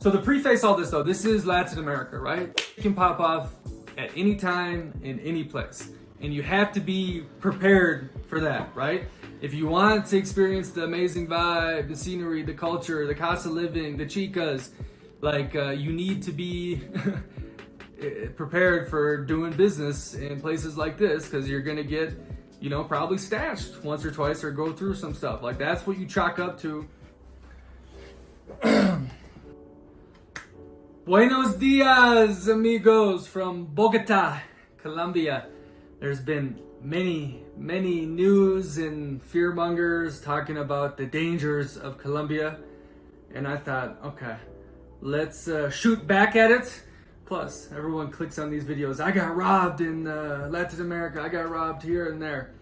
So to preface all this though, this is Latin America, right? It can pop off at any time, in any place. And you have to be prepared for that, right? If you want to experience the amazing vibe, the scenery, the culture, the cost of living, the chicas, you need to be prepared for doing business in places like this, because you're gonna get, probably stashed once or twice or go through some stuff. Like, that's what you chalk up to. Buenos dias, amigos, from Bogota, Colombia. There's been many news and fearmongers talking about the dangers of Colombia. And I thought, okay, let's shoot back at it. Plus, everyone clicks on these videos. I got robbed in Latin America. I got robbed here and there.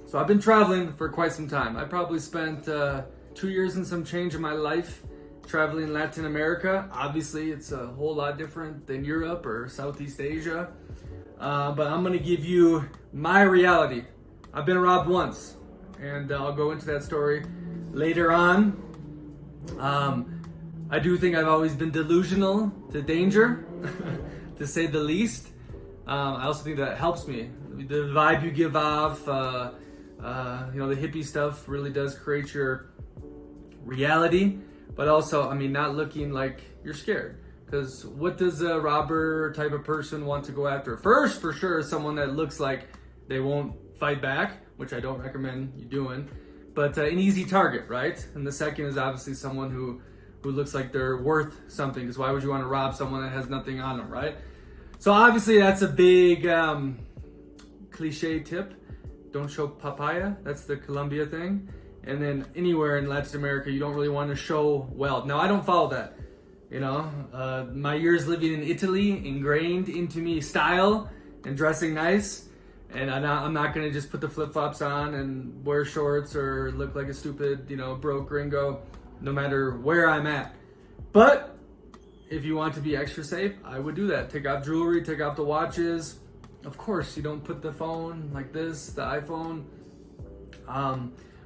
So I've been traveling for quite some time. I probably spent 2 years and some change of my life traveling in Latin America. Obviously, it's a whole lot different than Europe or Southeast Asia. But I'm gonna give you my reality. I've been robbed once, and I'll go into that story later on. I do think I've always been delusional to danger, to say the least. I also think that helps me. The vibe you give off, the hippie stuff really does create your reality. But also, not looking like you're scared. Because what does a robber type of person want to go after? First, for sure, someone that looks like they won't fight back, which I don't recommend you doing. But an easy target, right? And the second is obviously someone who looks like they're worth something. Because why would you want to rob someone that has nothing on them, right? So obviously that's a big cliche tip. Don't show papaya. That's the Colombia thing. And then anywhere in Latin America, you don't really want to show wealth. Now, I don't follow that. My years living in Italy ingrained into me style and dressing nice. And I'm not going to just put the flip-flops on and wear shorts or look like a stupid, broke gringo, no matter where I'm at. But if you want to be extra safe, I would do that. Take off jewelry, take off the watches. Of course, you don't put the phone like this, the iPhone.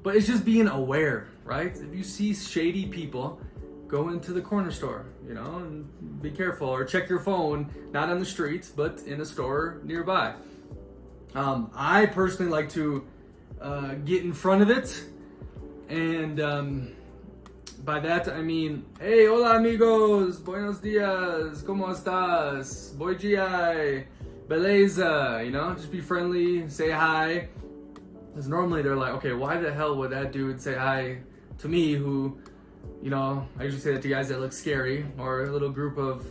But it's just being aware, right? If you see shady people, go into the corner store, and be careful. Or check your phone, not on the streets, but in a store nearby. I personally like to get in front of it. And by that, I mean, hey, hola amigos, buenos dias, ¿cómo estás? Bom dia, beleza, just be friendly, say hi. Because normally they're like, okay, why the hell would that dude say hi to me who, I usually say that to guys that look scary, or a little group of,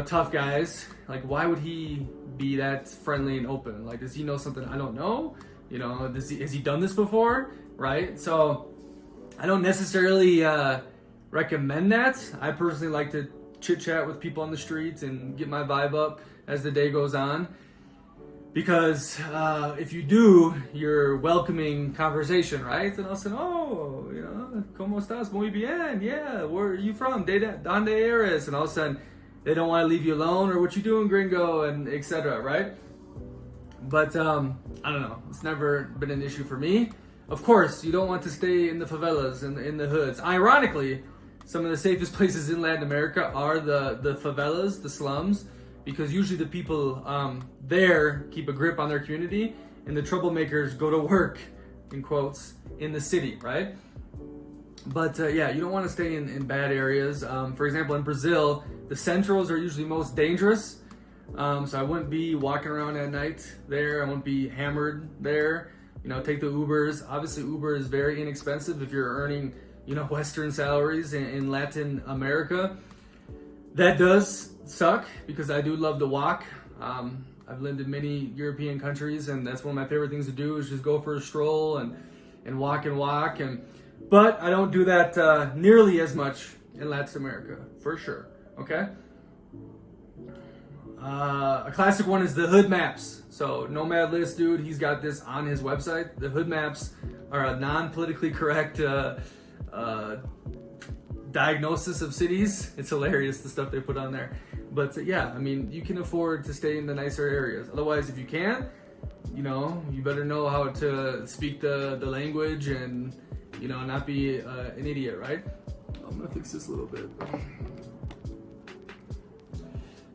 tough guys. Like, why would he be that friendly and open? Like, does he know something I don't know? Has he done this before? Right? So I don't necessarily recommend that. I personally like to chit chat with people on the streets and get my vibe up as the day goes on. Because if you do, you're welcoming conversation, right? And I'll say, oh, ¿cómo estás? Muy bien. Yeah, where are you from? ¿Dónde eres? And all of a sudden, they don't want to leave you alone, or what you doing, gringo, and etc., right? But I don't know. It's never been an issue for me. Of course, you don't want to stay in the favelas and in the hoods. Ironically, some of the safest places in Latin America are the favelas, the slums. Because usually the people there keep a grip on their community, and the troublemakers go to work, in quotes, in the city, right? But you don't want to stay in bad areas. For example, in Brazil, the centrals are usually most dangerous. So I wouldn't be walking around at night there. I wouldn't be hammered there. Take the Ubers. Obviously, Uber is very inexpensive if you're earning, Western salaries in Latin America. That does suck, because I do love to walk. I've lived in many European countries, and that's one of my favorite things to do, is just go for a stroll and walk. But I don't do that nearly as much in Latin America, for sure. Okay. A classic one is the hood maps. So Nomad List, dude, he's got this on his website. The hood maps are a non-politically correct diagnosis of cities. It's hilarious, the stuff they put on there. But you can afford to stay in the nicer areas. Otherwise, if you can't, you better know how to speak the language and, not be an idiot, right? I'm gonna fix this a little bit.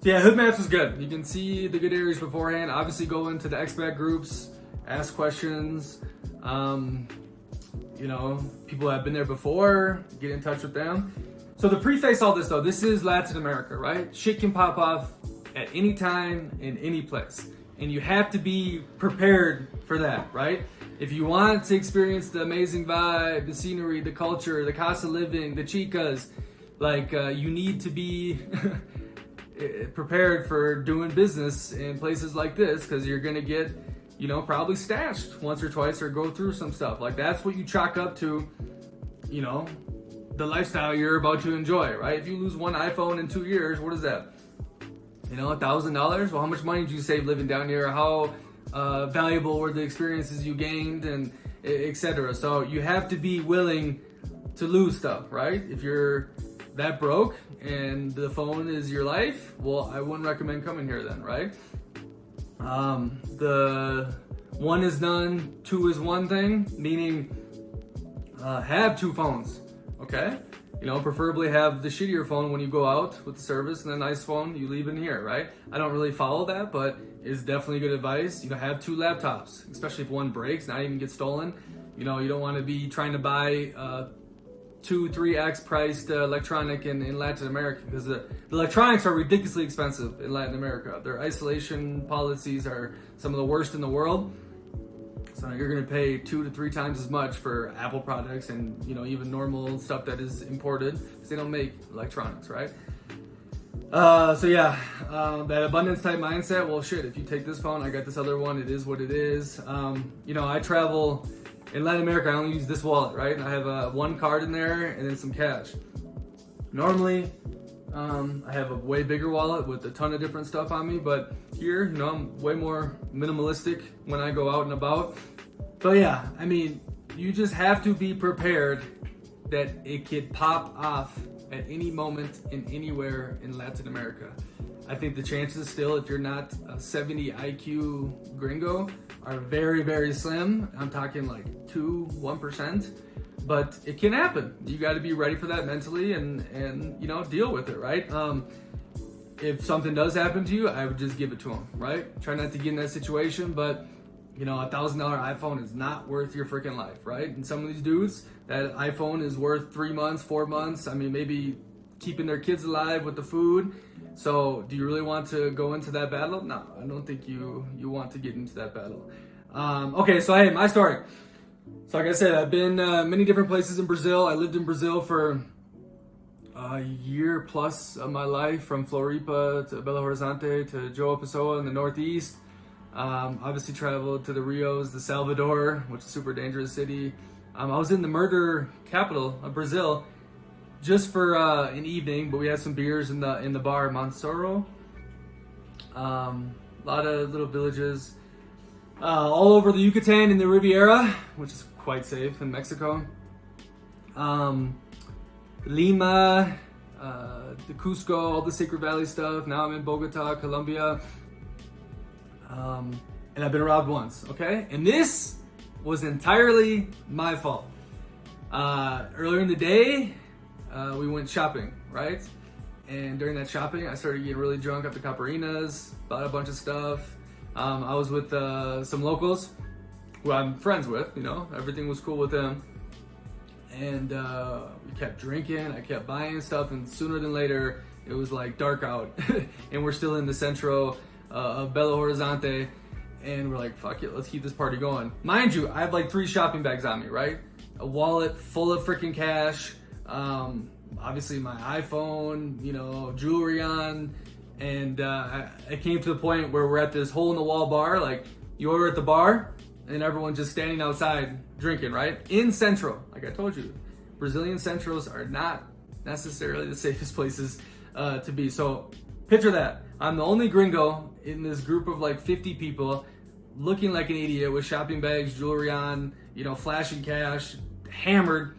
Yeah, Hood Maps was good. You can see the good areas beforehand. Obviously, go into the expat groups, ask questions. You know, people have been there before, get in touch with them. So to preface all this though, this is Latin America, right? Shit can pop off at any time, in any place. And you have to be prepared for that, right? If you want to experience the amazing vibe, the scenery, the culture, the cost of living, the chicas, like you need to be prepared for doing business in places like this, because you're gonna get, you know, probably stashed once or twice or go through some stuff. Like that's what you chalk up to, you know, the lifestyle you're about to enjoy, right? If you lose one iPhone in 2 years, what is that? You know, $1,000? Well, how much money did you save living down here? How valuable were the experiences you gained, and etc. So you have to be willing to lose stuff, right? If you're that broke and the phone is your life, well, I wouldn't recommend coming here then, right? The one is none, two is one thing, meaning have two phones, okay? You know, preferably have the shittier phone when you go out with the service, and the nice phone you leave in here, right? I don't really follow that, but it's definitely good advice. You know, have two laptops, especially if one breaks, not even get stolen. You know, you don't want to be trying to buy 2-3x priced electronic in Latin America, because the electronics are ridiculously expensive in Latin America. Their isolation policies are some of the worst in the world. So you're gonna pay 2 to 3 times as much for Apple products, and you know, even normal stuff that is imported, because they don't make electronics, right? So yeah, that abundance type mindset. Well, shit, if you take this phone, I got this other one. It is what it is. You know, I travel in Latin America. I only use this wallet, right? I have one card in there and then some cash. Normally, I have a way bigger wallet with a ton of different stuff on me, but here, you know, I'm way more minimalistic when I go out and about. But yeah, I mean, you just have to be prepared that it could pop off at any moment in anywhere in Latin America. I think the chances still, if you're not a 70 IQ gringo, are very, very slim. I'm talking like 1%. But it can happen. You got to be ready for that mentally, and you know, deal with it, right? If something does happen to you, I would just give it to them, right? Try not to get in that situation, but you know, $1,000 iPhone is not worth your freaking life, right? And some of these dudes, that iPhone is worth 3 months, 4 months. I mean, maybe keeping their kids alive with the food. So do you really want to go into that battle? No, I don't think you want to get into that battle. Okay, so hey, my story. So like I said, I've been many different places in Brazil. I lived in Brazil for a year plus of my life, from Floripa to Belo Horizonte to João Pessoa in the Northeast. Obviously traveled to the Rios, the Salvador, which is a super dangerous city. I was in the murder capital of Brazil just for an evening, but we had some beers in the bar Mansoro. A lot of little villages all over the Yucatan and the Riviera, which is quite safe in Mexico. Lima, the Cusco, all the Sacred Valley stuff. Now I'm in Bogota, Colombia. And I've been robbed once, okay? And this was entirely my fault. Earlier in the day, we went shopping, right? And during that shopping, I started getting really drunk at the Caparinas, bought a bunch of stuff. I was with some locals who I'm friends with, you know, everything was cool with them. And we kept drinking, I kept buying stuff, and sooner than later, it was like dark out. And we're still in the centro of Belo Horizonte, and we're like, fuck it, let's keep this party going. Mind you, I have like 3 shopping bags on me, right? A wallet full of freaking cash, obviously my iPhone, you know, jewelry on, and it came to the point where we're at this hole in the wall bar. Like, you order at the bar, and everyone's just standing outside drinking, right? In Centro, like I told you, Brazilian Centros are not necessarily the safest places to be. So picture that. I'm the only gringo in this group of like 50 people, looking like an idiot with shopping bags, jewelry on, you know, flashing cash, hammered.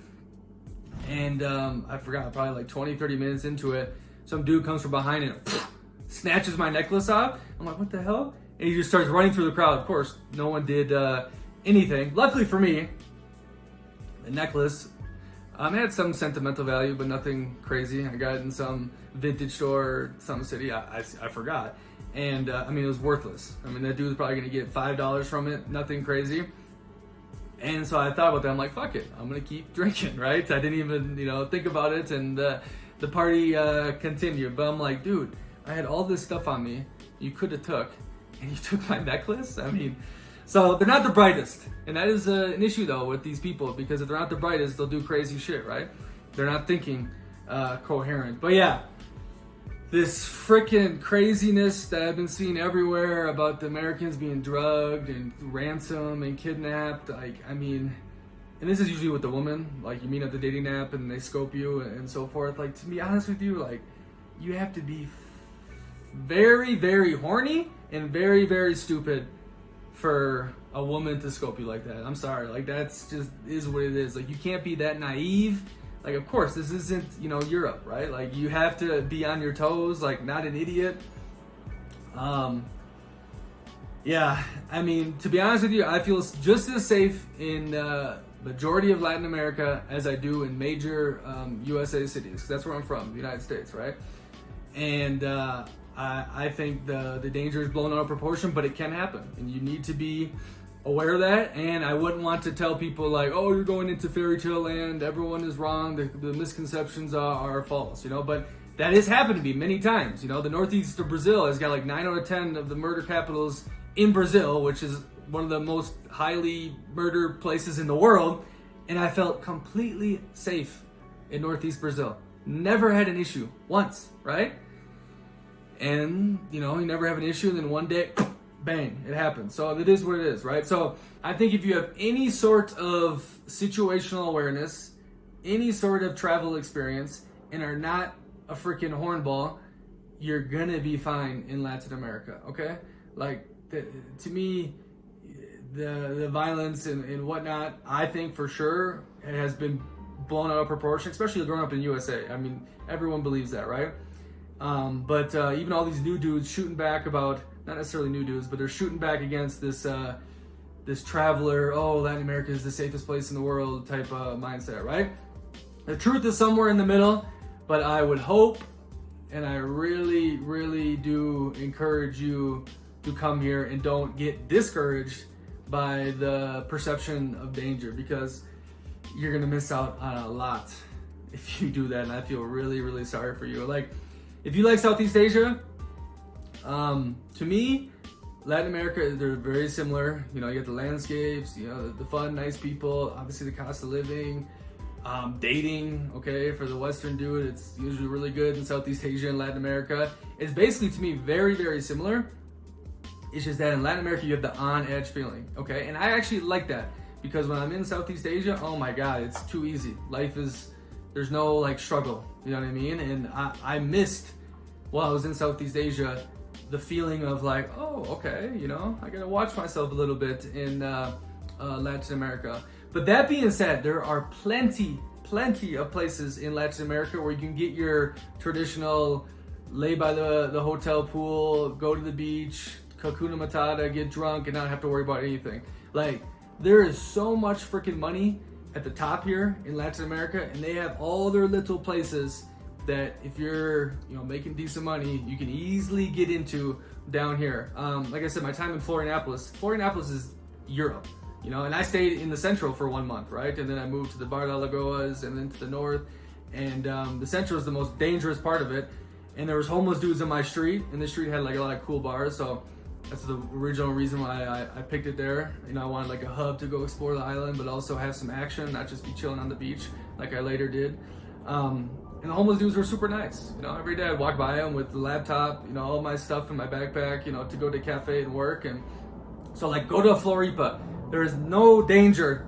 And I forgot, probably like 20, 30 minutes into it, some dude comes from behind and snatches my necklace off. I'm like, what the hell? And he just starts running through the crowd. Of course, no one did anything. Luckily for me, the necklace It had some sentimental value, but nothing crazy. I got it in some vintage store, some city. I forgot. And I mean, it was worthless. I mean, that dude was probably going to get $5 from it. Nothing crazy. And so I thought about that. I'm like, fuck it. I'm going to keep drinking, right? I didn't even, think about it. And the party continued. But I'm like, dude, I had all this stuff on me you could have took. And you took my necklace? I mean, so they're not the brightest. And that is an issue, though, with these people. Because if they're not the brightest, they'll do crazy shit, right? They're not thinking coherent. But yeah, this freaking craziness that I've been seeing everywhere about the Americans being drugged and ransomed and kidnapped. Like, I mean, and this is usually with the woman. Like, you meet at the dating app and they scope you and so forth. Like, to be honest with you, like, you have to be very, very horny and very, very stupid for a woman to scope you like that. I'm sorry. Like, that's just is what it is. Like, you can't be that naive. Like, of course, this isn't, Europe, right? Like, you have to be on your toes, like, not an idiot. Yeah, I mean, to be honest with you, I feel just as safe in majority of Latin America as I do in major USA cities. That's where I'm from, the United States, right? And I think the danger is blown out of proportion, but it can happen. And you need to be aware of that. And I wouldn't want to tell people like, oh, you're going into fairy tale land, everyone is wrong, the misconceptions are false, but that has happened to me many times. The northeast of Brazil has got like 9 out of 10 of the murder capitals in Brazil, which is one of the most highly murdered places in the world. And I felt completely safe in northeast Brazil. Never had an issue once, right? And, you never have an issue, and then one day, bang, it happens. So it is what it is, right? So I think if you have any sort of situational awareness, any sort of travel experience, and are not a freaking hornball, you're gonna be fine in Latin America, okay? Like, to me, the violence and whatnot, I think for sure it has been blown out of proportion, especially growing up in USA. I mean, everyone believes that, right? But even all these new dudes shooting back about, not necessarily new dudes, but they're shooting back against this traveler, oh, Latin America is the safest place in the world type mindset, right? The truth is somewhere in the middle, but I would hope, and I really, really do encourage you to come here and don't get discouraged by the perception of danger, because you're gonna miss out on a lot if you do that, and I feel really, really sorry for you. Like, if you like Southeast Asia, to me, Latin America, they're very similar. You get the landscapes, the fun, nice people, obviously the cost of living, dating, okay, for the Western dude, it's usually really good in Southeast Asia and Latin America. It's basically, to me, very, very similar. It's just that in Latin America, you have the on-edge feeling, okay? And I actually like that, because when I'm in Southeast Asia, oh my God, it's too easy. Life is, there's no like struggle, you know what I mean? And I missed, while I was in Southeast Asia, the feeling of like, oh, okay, I gotta watch myself a little bit in Latin America. But that being said, there are plenty of places in Latin America where you can get your traditional lay by the hotel pool, go to the beach, Hakuna Matata, get drunk, and not have to worry about anything. Like, there is so much freaking money at the top here in Latin America, and they have all their little places that if you're making decent money, you can easily get into down here. Like I said, my time in Florianopolis is Europe, and I stayed in the Central for 1 month, right? And then I moved to the Bar de Lagoas and then to the north, and the Central is the most dangerous part of it. And there was homeless dudes on my street, and the street had like a lot of cool bars, so that's the original reason why I picked it there. I wanted like a hub to go explore the island, but also have some action, not just be chilling on the beach like I later did. And the homeless dudes were super nice. Every day I'd walk by them with the laptop, all my stuff in my backpack, to go to a cafe and work. And so like, go to Floripa. There is no danger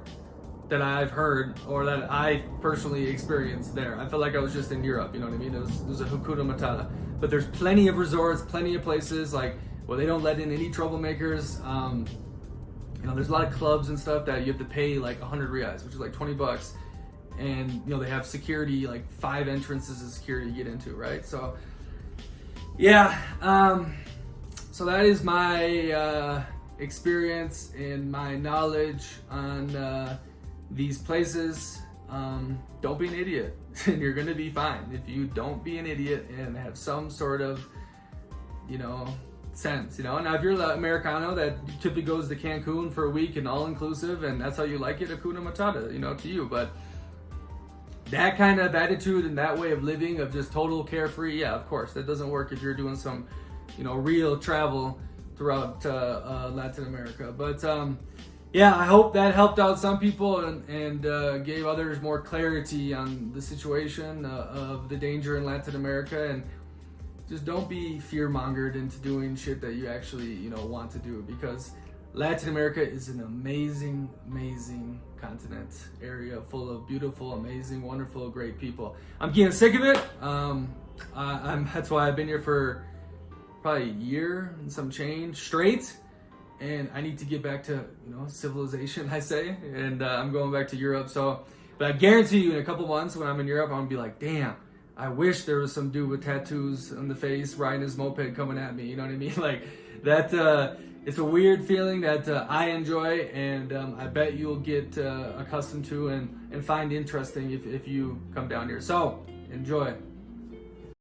that I've heard or that I personally experienced there. I felt like I was just in Europe, you know what I mean? It was a Hakuna Matata. But there's plenty of resorts, plenty of places like where they don't let in any troublemakers. There's a lot of clubs and stuff that you have to pay like 100 reais, which is like $20. And they have security, like 5 entrances of security to get into, right? So yeah, so that is my experience and my knowledge on these places. don't be an idiot, and you're gonna be fine. If you don't be an idiot and have some sort of, sense, Now, if you're the Americano that typically goes to Cancun for a week and all inclusive, and that's how you like it, Hakuna Matata, to you. But that kind of attitude and that way of living, of just total carefree, yeah, of course, that doesn't work if you're doing some, real travel throughout Latin America. But yeah, I hope that helped out some people and gave others more clarity on the situation of the danger in Latin America. And just don't be fear-mongered into doing shit that you actually, want to do, because Latin America is an amazing, amazing continent, area full of beautiful, amazing, wonderful, great people. I'm getting sick of it. That's why I've been here for probably a year and some change straight. And I need to get back to, civilization, I say. And I'm going back to Europe. But I guarantee you in a couple months when I'm in Europe, I'm going to be like, damn, I wish there was some dude with tattoos on the face riding his moped coming at me. You know what I mean? Like that, it's a weird feeling that I enjoy, and I bet you'll get accustomed to and find interesting if you come down here. So enjoy.